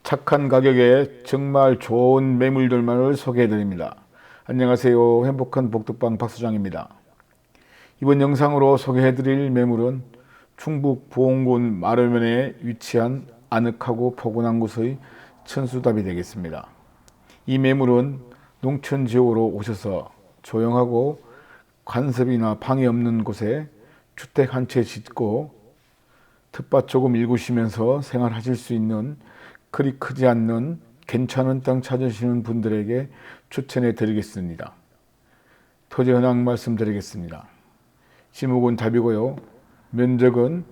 착한 가격에 정말 좋은 매물들만을 소개해드립니다. 안녕하세요. 행복한 복덕방 박수장입니다. 이번 영상으로 소개해드릴 매물은 충북 보은군 마르면에 위치한 아늑하고 포근한 곳의 천수답이 되겠습니다. 이 매물은 농촌지역으로 오셔서 조용하고 간섭이나 방해 없는 곳에 주택 한 채 짓고 텃밭 조금 일구시면서 생활하실 수 있는 그리 크지 않는 괜찮은 땅 찾으시는 분들에게 추천해 드리겠습니다. 토지 현황 말씀드리겠습니다. 지목은 답이고요. 면적은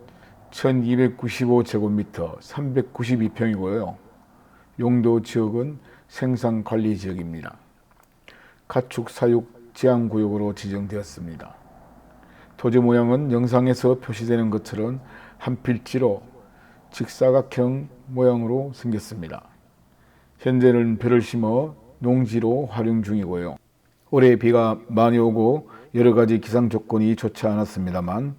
1295제곱미터 392평이고요. 용도 지역은 생산관리지역입니다. 가축 사육 제한구역으로 지정되었습니다. 토지 모양은 영상에서 표시되는 것처럼 한 필지로 직사각형 모양으로 생겼습니다. 현재는 벼를 심어 농지로 활용 중이고요. 올해 비가 많이 오고 여러 가지 기상 조건이 좋지 않았습니다만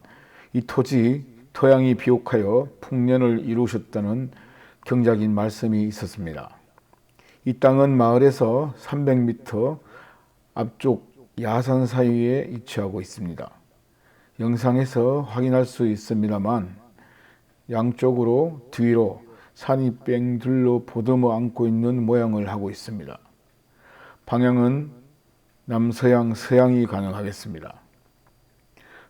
이 토지 토양이 비옥하여 풍년을 이루셨다는 경작인 말씀이 있었습니다. 이 땅은 마을에서 300m 앞쪽 야산 사이에 위치하고 있습니다. 영상에서 확인할 수 있습니다만 양쪽으로 뒤로 산이 뺑 둘러 보듬어 안고 있는 모양을 하고 있습니다. 방향은 남서양, 서양이 가능하겠습니다.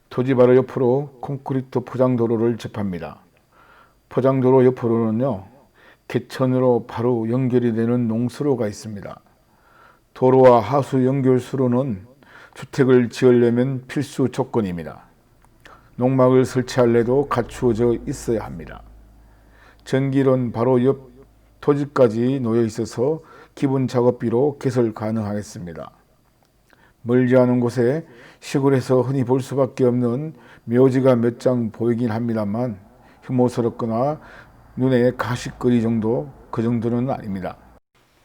토지 바로 옆으로 콘크리트 포장도로를 접합니다. 포장도로 옆으로는요, 개천으로 바로 연결이 되는 농수로가 있습니다. 도로와 하수 연결수로는 주택을 지으려면 필수 조건입니다. 농막을 설치할래도 갖추어져 있어야 합니다. 전기는 바로 옆 토지까지 놓여 있어서 기본 작업비로 개설 가능하겠습니다. 멀지 않은 곳에 시골에서 흔히 볼 수밖에 없는 묘지가 몇 장 보이긴 합니다만 혐오스럽거나 눈에 가시거리 정도, 그 정도는 아닙니다.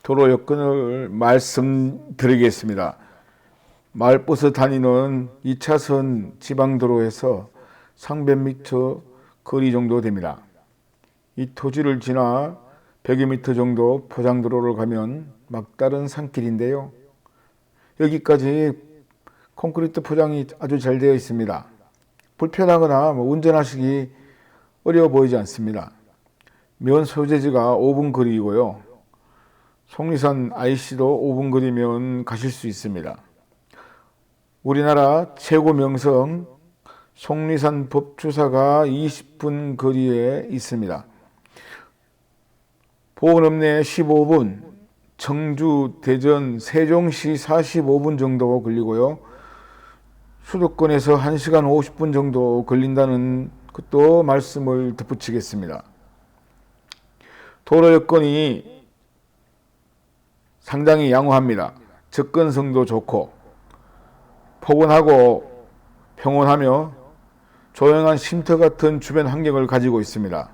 도로 여건을 말씀드리겠습니다. 마을버스 다니는 2차선 지방도로에서 300m 거리 정도 됩니다. 이 토지를 지나 100여 미터 정도 포장도로를 가면 막다른 산길인데요. 여기까지 콘크리트 포장이 아주 잘 되어 있습니다. 불편하거나 운전하시기 어려워 보이지 않습니다. 면 소재지가 5분 거리이고요. 속리산 IC도 5분 거리면 가실 수 있습니다. 우리나라 최고 명성 속리산 법주사가 20분 거리에 있습니다. 보은읍내 15분, 청주, 대전, 세종시 45분 정도 걸리고요. 수도권에서 1시간 50분 정도 걸린다는 것도 말씀을 덧붙이겠습니다. 도로 여건이 상당히 양호합니다. 접근성도 좋고 포근하고 평온하며 조용한 쉼터 같은 주변 환경을 가지고 있습니다.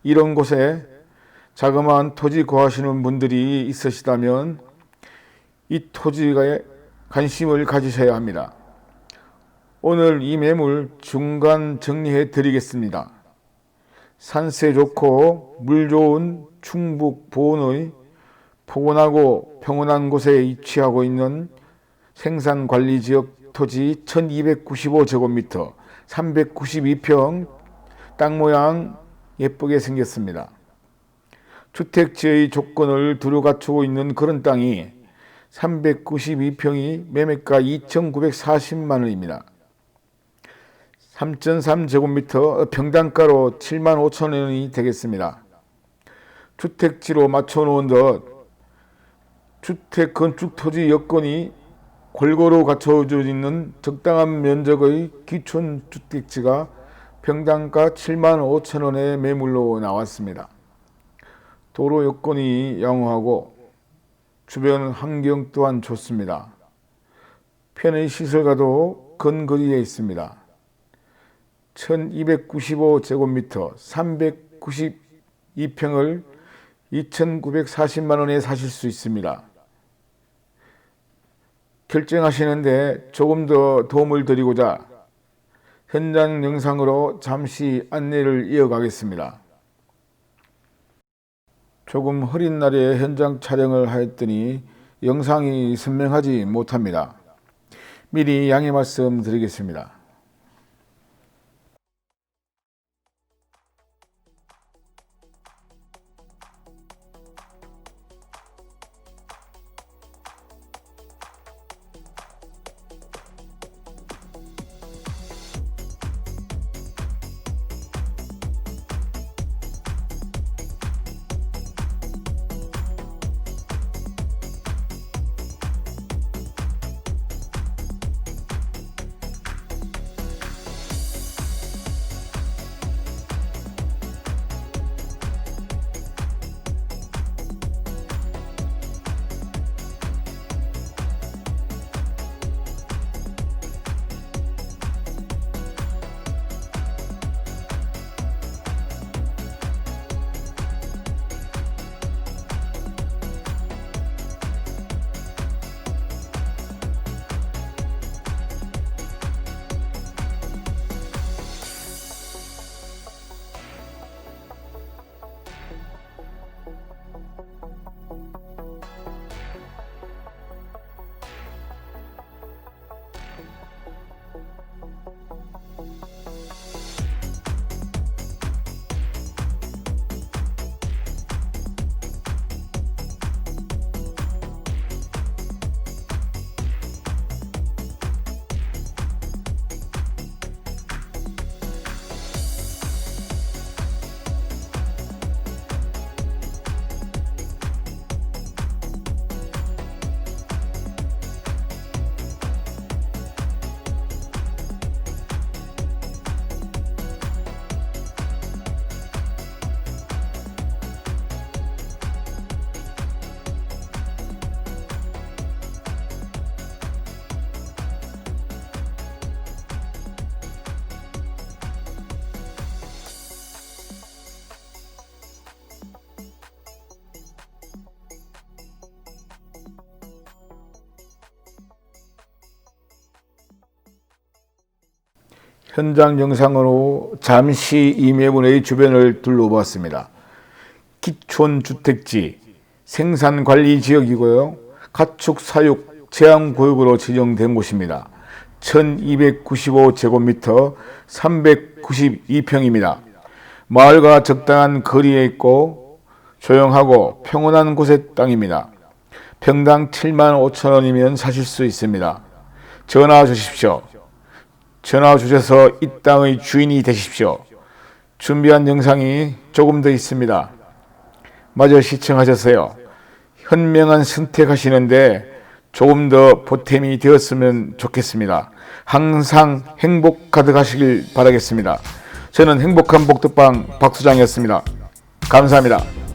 이런 곳에 자그마한 토지 구하시는 분들이 있으시다면 이 토지에 관심을 가지셔야 합니다. 오늘 이 매물 중간 정리해 드리겠습니다. 산세 좋고 물 좋은 충북 보은의 포근하고 평온한 곳에 위치하고 있는 생산관리지역 토지 1295제곱미터 392평 땅 모양 예쁘게 생겼습니다. 주택지의 조건을 두루 갖추고 있는 그런 땅이 392평이 매매가 2,940만 원입니다. 3.3제곱미터 평당가로 7만 5천 원이 되겠습니다. 주택지로 맞춰놓은 듯 주택 건축 토지 여건이 골고루 갖춰져 있는 적당한 면적의 기촌 주택지가 평당가 7만 5천 원의 매물로 나왔습니다. 도로 여건이 양호하고 주변 환경 또한 좋습니다. 편의시설과도 근거리에 있습니다. 1295제곱미터 392평을 2,940만 원에 사실 수 있습니다. 결정하시는데 조금 더 도움을 드리고자 현장 영상으로 잠시 안내를 이어가겠습니다. 조금 흐린 날에 현장 촬영을 하였더니 영상이 선명하지 못합니다. 미리 양해 말씀 드리겠습니다. 현장 영상으로 잠시 임해군의 주변을 둘러보았습니다. 기촌주택지 생산관리지역이고요. 가축사육 제한구역으로 지정된 곳입니다. 1295제곱미터 392평입니다. 마을과 적당한 거리에 있고 조용하고 평온한 곳의 땅입니다. 평당 75,000원이면 사실 수 있습니다. 전화 주십시오. 전화 주셔서 이 땅의 주인이 되십시오. 준비한 영상이 조금 더 있습니다. 마저 시청하셨어요. 현명한 선택하시는데 조금 더 보탬이 되었으면 좋겠습니다. 항상 행복 가득하시길 바라겠습니다. 저는 행복한 복덕방 박수장이었습니다. 감사합니다.